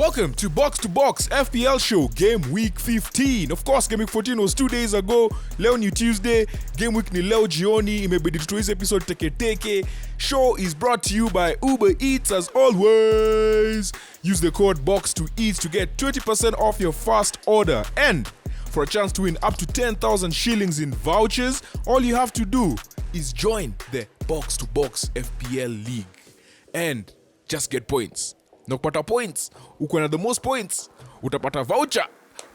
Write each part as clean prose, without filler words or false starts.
Welcome to BoxtoBox FPL show, Gameweek 15. Of course, Gameweek 14 was 2 days ago. Leo ni Tuesday. Gameweek ni leo jioni. Imebidi tutoe episode teke. Show is brought to you by Uber Eats as always. Use the code BOX2EATS to get 20% off your first order. And for a chance to win up to 10,000 shillings in vouchers, all you have to do is join the BoxtoBox FPL League. And just get points. Na kupata points, uko na the most points, utapata voucher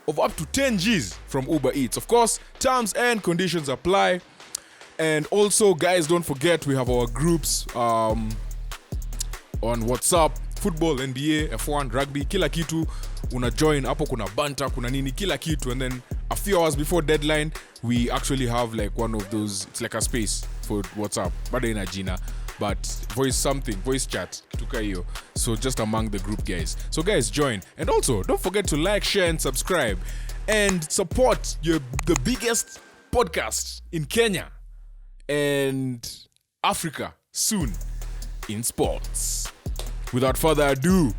of up to 10 Gs from Uber Eats. Of course, terms and conditions apply. And also, guys, don't forget we have our groups on WhatsApp, football, NBA, F1, rugby, kila kitu. Una join, hapo kuna banta, kuna nini, kila kitu. And then a few hours before deadline, we actually have like one of those, it's like a space for WhatsApp. Bado ina jina. But voice chat, kituka hiyo. So just among the group guys. So guys, join. And also, don't forget to like, share, and subscribe. And support the biggest podcast in Kenya and Africa soon in sports. Without further ado,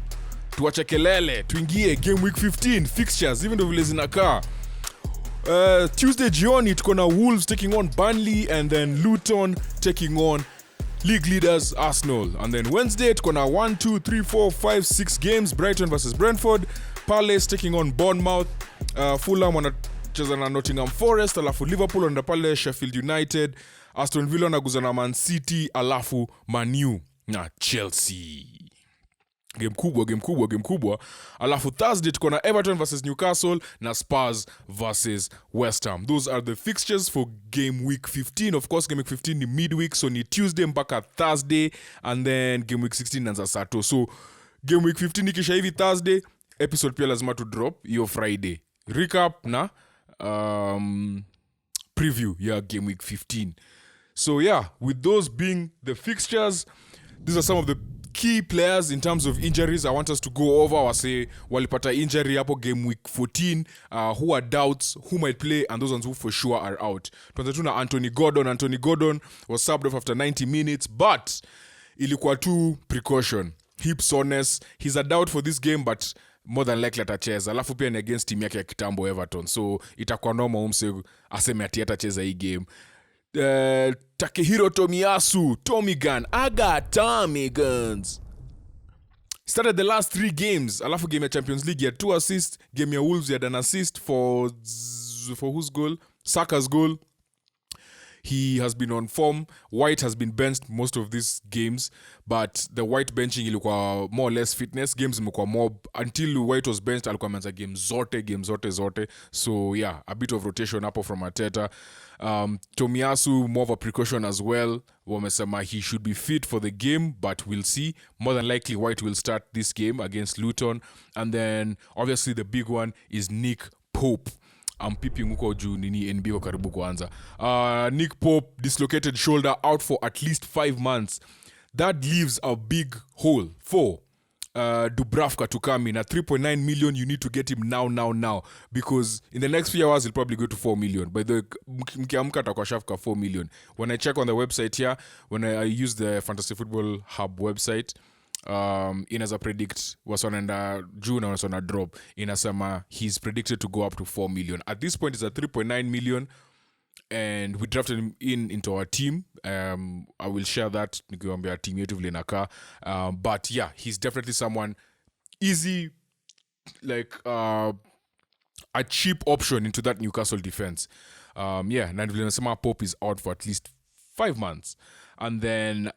tuache kelele, tuingie Game Week 15, fixtures, even though vile zinakaa. Tuesday jioni, tuko na Wolves taking on Burnley and then Luton taking on league leaders Arsenal. And then Wednesday tuko na 1, 2, 3, 4, 5, 6 games. Brighton versus Brentford, Palace taking on Bournemouth, Fulham wanacheza na Nottingham Forest, alafu Liverpool wanaenda pale Sheffield United, Aston Villa wanaguza na Man City, alafu Man U na Chelsea. Game kubwa. Alafu Thursday tuko na Everton versus Newcastle na Spurs versus West Ham. Those are the fixtures for Game Week 15. Of course, Game Week 15 ni midweek, so ni Tuesday mpaka Thursday, and then Game Week 16 nanza Sato. So Game Week 15 ikisha hivi Thursday, episode pia lazima to drop hiyo Friday. Recap na preview ya Game Week 15. So yeah, with those being the fixtures, these are some of the key players in terms of injuries. I want us to go over wase walipata injury hapo Game Week 14, who are doubts, who might play, and those ones who for sure are out. Tuanze tu na Anthony Gordon was subbed off after 90 minutes, but ilikuwa tu precaution. Hip soreness. He's a doubt for this game, but more than likely atacheza. Alafu pia ni against team yake ya kitambo Everton, so itakuwa normal umse aseme ati atacheza hii game. Takehiro Tomiyasu, Tommy Gun. I got Tommy Guns. Started the last 3 games. Alafu game ya Champions League ya 2 assists. Game ya Wolves ya an assist for whose goal? Saka's goal. He has been on form. White has been benched most of these games, but the White benching ilikuwa more or less fitness. Games imekuwa more, until White was benched alikuwa ameanza game zote. So yeah, a bit of rotation hapo from Arteta. Tomiyasu, more of a precaution as well. Wamesema he should be fit for the game, but we'll see. More than likely White will start this game against Luton. And then obviously the big one is Nick Pope. I'm peeping huko juu nini NB kwa karibu kuanza. Nick Pope dislocated shoulder, out for at least 5 months. That leaves a big hole for Dubravka to come in at 3.9 million. You need to get him now, because in the next few hours he'll probably go to 4 million. By the mkiamka atakuwa shafika 4 million. When I check on the website here, when I use the Fantasy Football Hub website, inaweza predict wasonenda juu na wasona drop, inasema he's predicted to go up to 4 million. At this point it's at 3.9 million, and we drafted him into our team. I will share that nikiwaambia team yetu vile inakaa. But yeah, he's definitely someone easy, like a cheap option into that Newcastle defense. Yeah, na vile nasema Pope is out for at least 5 months. And then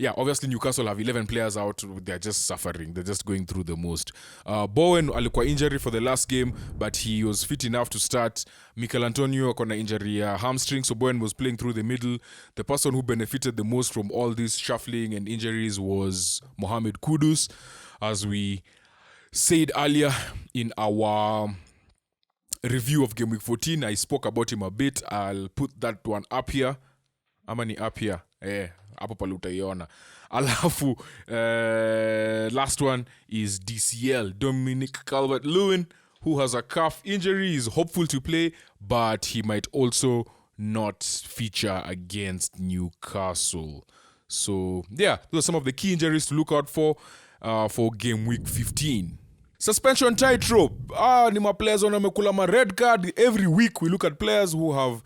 yeah, obviously Newcastle have 11 players out. They're just suffering. They're just going through the most. Bowen alikuwa injury for the last game, but he was fit enough to start. Mikel Antonio akona injury hamstring, so Bowen was playing through the middle. The person who benefited the most from all this shuffling and injuries was Mohamed Kudus. As we said earlier in our review of Game Week 14, I spoke about him a bit. I'll put that one up here. Ama ni up here. Hapo pale utaiona. Alafu last one is DCL, Dominic Calvert-Lewin, who has a calf injury. Is hopeful to play, but he might also not feature against Newcastle. So yeah, those are some of the key injuries to look out for. for game week 15. Suspension tightrope. Ni ma players wamekula ma red card. Every week we look at players who are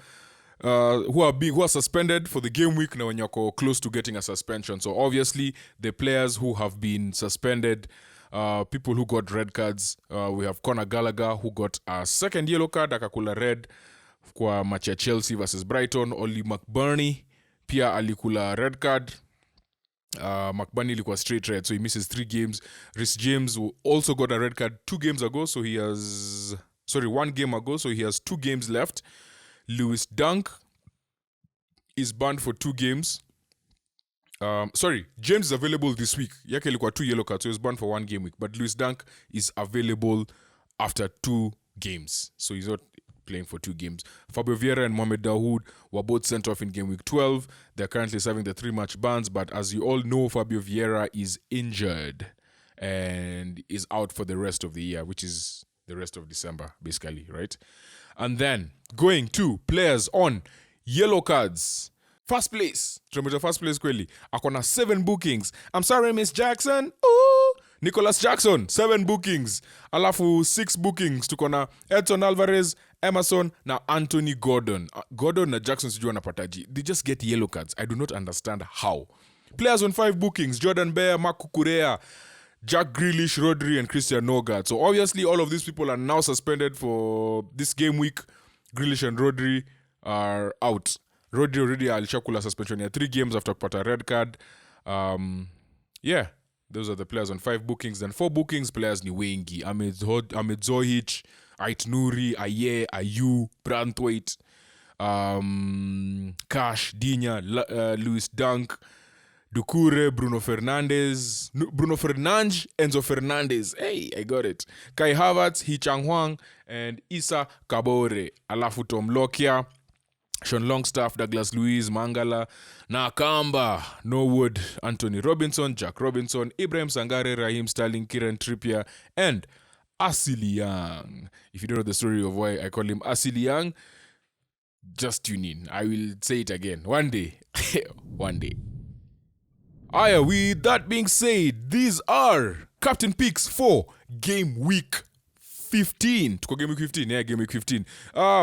suspended for the game week na when you're close to getting a suspension. So obviously the players who have been suspended, people who got red cards, we have Conor Gallagher who got a second yellow card akakula red kwa match ya Chelsea versus Brighton. Oli McBurney pia alikula red card. McBurney ilikuwa straight red, so he misses 3 games. Reece James also got a red card 2 games ago, so he has 1 game ago, so he has 2 games left. Lewis Dunk is banned for 2 games. James is available this week. Yake ilikuwa 2 yellow cards, so he's banned for 1 game week. But Lewis Dunk is available after 2 games, so he's not playing for 2 games. Fabio Vieira and Mohamed Dahoud were both sent off in game week 12. They're currently serving the 3-match bans, but as you all know, Fabio Vieira is injured and is out for the rest of the year, which is the rest of December, basically, right? And then going to players on yellow cards. First place. First place kweli. Akona 7 bookings. I'm sorry, Miss Jackson. Ooh. Nicholas Jackson, 7 bookings. Alafu 6 bookings. Tukona Edson Alvarez, Emerson, na Anthony Gordon. Gordon na Jackson sijui wanapataji. They just get yellow cards. I do not understand how. Players on 5 bookings. Jordan Bear, Mark Kukurea, Jack Grealish, Rodri, and Christian Nogard. So obviously all of these people are now suspended for this game week. Grealish and Rodri are out. Rodri already alishakula suspension ya 3 games after kupata red card. Yeah, those are the players on 5 bookings. Then 4 bookings, players ni wengi. Ahmed Zohich, Ait Nouri, Aye, Ayu, Brandthwaite, Cash, Dinya, Lewis Dunk, Doucouré, Bruno Fernandes, Enzo Fernandez. Hey, I got it. Kai Havertz, Hee Chang-hwang, and Issa Kabore. Alafu Tom Lockyer, Sean Longstaff, Douglas Luiz, Mangala, Nakamba, Norwood, Anthony Robinson, Jack Robinson, Ibrahim Sangare, Raheem Sterling, Kieran Trippier, and Asili Young. If you don't know the story of why I call him Asili Young, just tune in. I will say it again. One day. One day. With that being said, these are captain picks for game week 15. Tuko game week 15. Yeah, game week 15.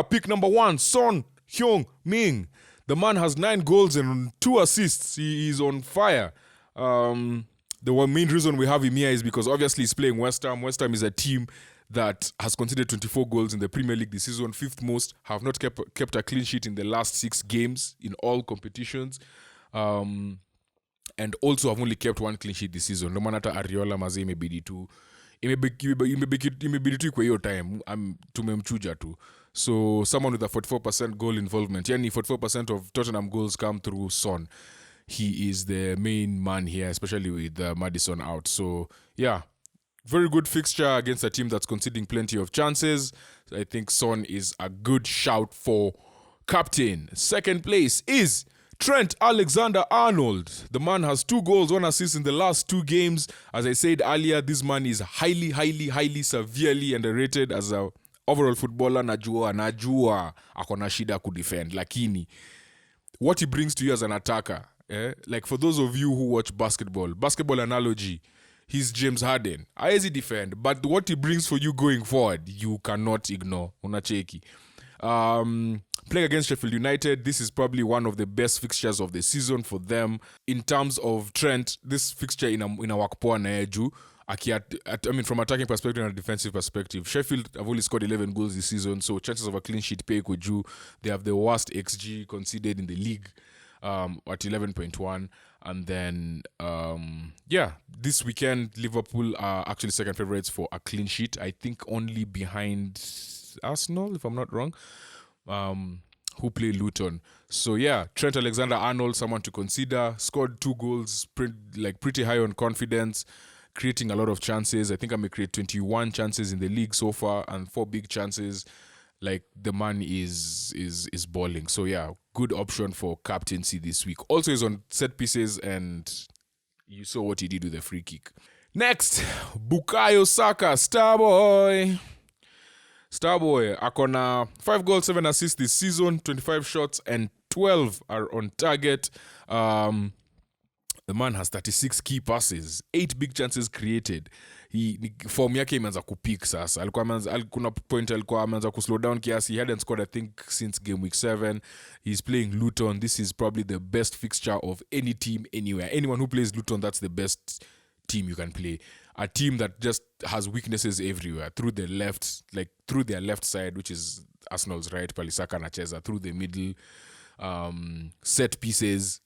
Pick number 1, Son Heung-min. The man has 9 goals and 2 assists. He is on fire. The main reason we have him here is because obviously he's playing West Ham. West Ham is a team that has conceded 24 goals in the Premier League this season, 5th most, have not kept a clean sheet in the last 6 games in all competitions. And also have only kept 1 clean sheet this season. No matter Ariola maze imebidi tu kwa hiyo time tumemchuja tu. So someone with a 44% goal involvement, yani 44% of Tottenham goals come through Son. He is the main man here, especially with Maddison out. So yeah, very good fixture against a team that's conceding plenty of chances. I think Son is a good shout for captain. Second place is Trent Alexander-Arnold. The man has 2 goals, 1 assist in the last 2 games. As I said earlier, this man is highly, severely underrated as a overall footballer. Najua akona shida kudefend. Lakini, what he brings to you as an attacker, like for those of you who watch basketball analogy, he's James Harden. Haezi defend, but what he brings for you going forward, you cannot ignore. Unacheki. Playing against Sheffield United, this is probably one of the best fixtures of the season for them. In terms of Trent, this fixture in a work poa na eju. From attacking perspective and a defensive perspective, Sheffield have only scored 11 goals this season, so chances of a clean sheet pay kuju. They have the worst XG conceded in the league at 11.1. And then, this weekend, Liverpool are actually second favorites for a clean sheet. I think only behind Arsenal, if I'm not wrong, who play Luton. So yeah, Trent Alexander-Arnold, someone to consider. Scored 2 goals, pretty high on confidence, creating a lot of chances. I think I may create 21 chances in the league so far and 4 big chances. Like, the man is balling. So yeah, good option for captaincy this week. Also is on set pieces, and you saw what he did with the free kick. Next, Bukayo Saka, Starboy, akona 5 goals, 7 assists this season, 25 shots, and 12 are on target. The man has 36 key passes, 8 big chances created. Form yake imeanza kupeak sasa. Kuna point alikuwa ameanza kuslow down kiasi. He hadn't scored I think since game week 7. He's playing Luton. This is probably the best fixture of any team anywhere. Anyone who plays Luton, that's the best team you can play. A team that just has weaknesses everywhere through the left, like through their left side, which is Arsenal's right, Palisaka nacheza, through the middle, set pieces,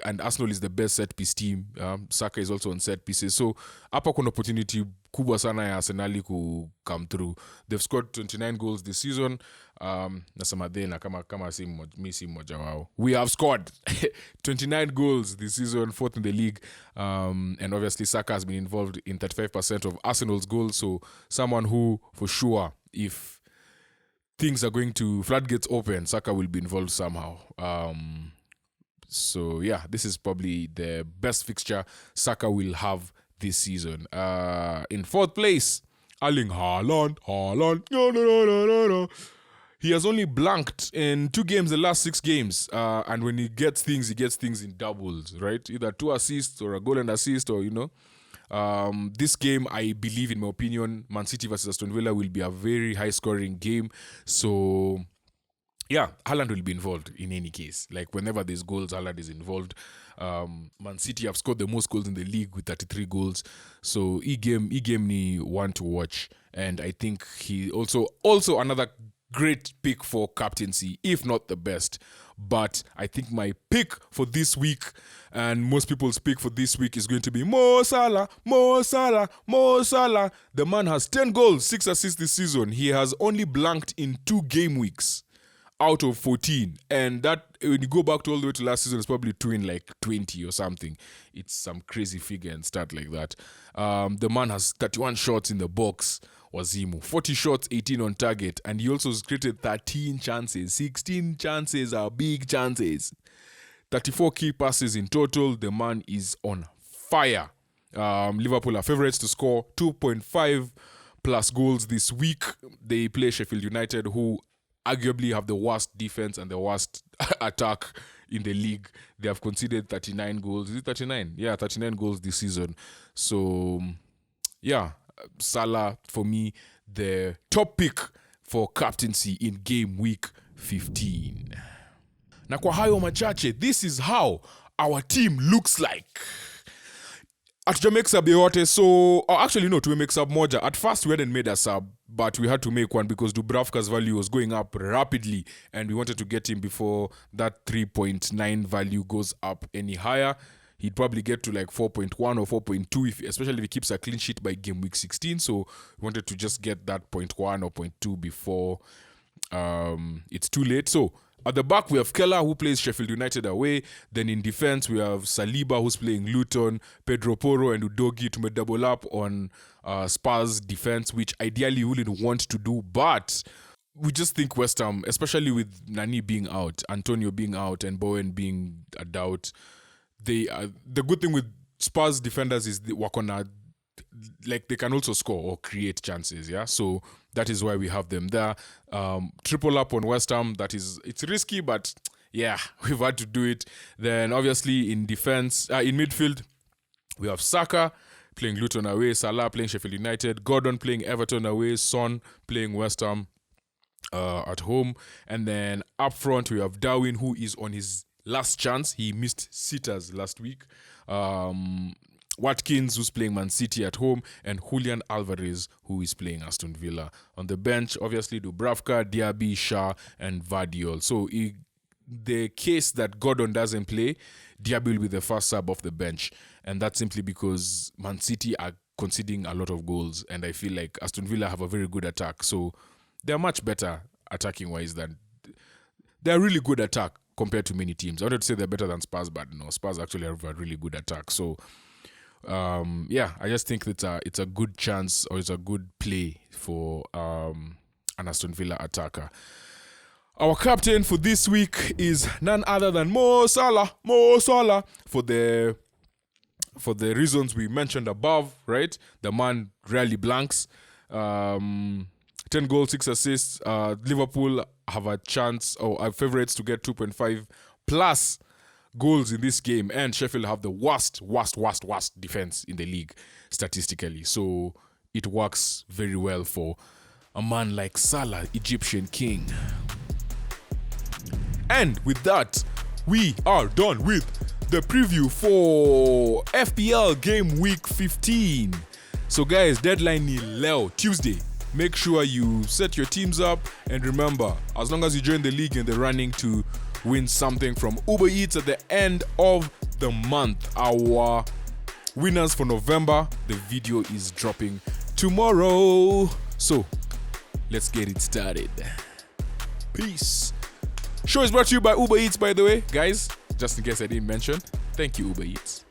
and Arsenal is the best set piece team. Saka is also on set pieces. So hapa kuna opportunity kubwa sana ya Arsenali ku come through. They've scored 29 goals this season. Nasema dena kama si mmoja wao. We have scored 29 goals this season, 4th in the league. And obviously Saka has been involved in 35% of Arsenal's goals. So someone who, for sure, if things are going to floodgates open, Saka will be involved somehow. So yeah, this is probably the best fixture Saka will have this season. In 4th place, Erling Haaland. No. He has only blanked in 2 games, the last 6 games. And when he gets things in doubles, right? Either 2 assists or a goal and assist, or, this game, I believe, in my opinion, Man City versus Aston Villa will be a very high-scoring game. So, yeah, Haaland will be involved in any case. Like, whenever there's goals, Haaland is involved. Man City have scored the most goals in the league with 33 goals. So, e-game ni one to watch. And I think he also another great pick for captaincy, if not the best. But I think my pick for this week, and most people's pick for this week, is going to be Mo Salah. The man has 10 goals, 6 assists this season. He has only blanked in 2 game weeks out of 14. And that, when you go back to all the way to last season, it's probably 2 in like 20 or something. It's some crazy figure and stat like that. The man has 31 shots in the box. Wazimu, 40 shots, 18 on target, and he also has created 13 chances. 16 chances are big chances. 34 key passes in total. The man is on fire. Liverpool are favourites to score 2.5 plus goals this week. They play Sheffield United, who arguably have the worst defense and the worst attack in the league. They have conceded 39 goals. Is it 39? Yeah, 39 goals this season. So, yeah. Salah, for me, the top pick for captaincy in game week 15. Na kwa hayo machache, this is how our team looks like. Atuja make sub yote, so actually no, to make sub moja. At first we hadn't made a sub, but we had to make one because Dubravka's value was going up rapidly, and we wanted to get him before that 3.9 value goes up any higher. He'd probably get to like 4.1 or 4.2, especially if he keeps a clean sheet by game week 16. So we wanted to just get that 0.1 or 0.2 before it's too late. So at the back, we have Keller, who plays Sheffield United away. Then in defense, we have Saliba, who's playing Luton, Pedro Porro and Udogi to double up on Spurs defense, which ideally we wouldn't want to do. But we just think West Ham, especially with Nani being out, Antonio being out, and Bowen being a doubt, the good thing with Spurs defenders is they work on they can also score or create chances, yeah. So that is why we have them there. Triple up on West Ham. It's risky, but yeah, we've had to do it. Then obviously in defense, in midfield, we have Saka playing Luton away, Salah playing Sheffield United, Gordon playing Everton away, Son playing West Ham at home, and then up front we have Darwin, who is on his last chance. He missed sitters last week. Watkins, who's playing Man City at home, and Julian Alvarez, who is playing Aston Villa. On the bench, obviously, Dubravka, Diaby, Shah, and Vardiol. So, in the case that Gordon doesn't play, Diaby will be the first sub off the bench. And that's simply because Man City are conceding a lot of goals, and I feel like Aston Villa have a very good attack. So, they're much better attacking-wise than... They're really good attack compared to many teams. I wanted to say they're better than Spurs, but no, Spurs actually have a really good attack. So, I just think it's a good chance, or it's a good play for an Aston Villa attacker. Our captain for this week is none other than Mo Salah. For the reasons we mentioned above, right? The man rarely blanks. 10 goals, 6 assists. Liverpool have a chance, or are favourites to get 2.5 plus goals in this game, and Sheffield have the worst defense in the league statistically. So it works very well for a man like Salah, Egyptian king. And with that, we are done with the preview for FPL Game Week 15. So guys, deadline ni leo, Tuesday. Make sure you set your teams up, and remember, as long as you join the league in the running to win something from Uber Eats at the end of the month. Our winners for November, the video is dropping tomorrow. So let's get it started. Peace. Show is brought to you by Uber Eats, by the way, guys. Just in case I didn't mention, thank you, Uber Eats.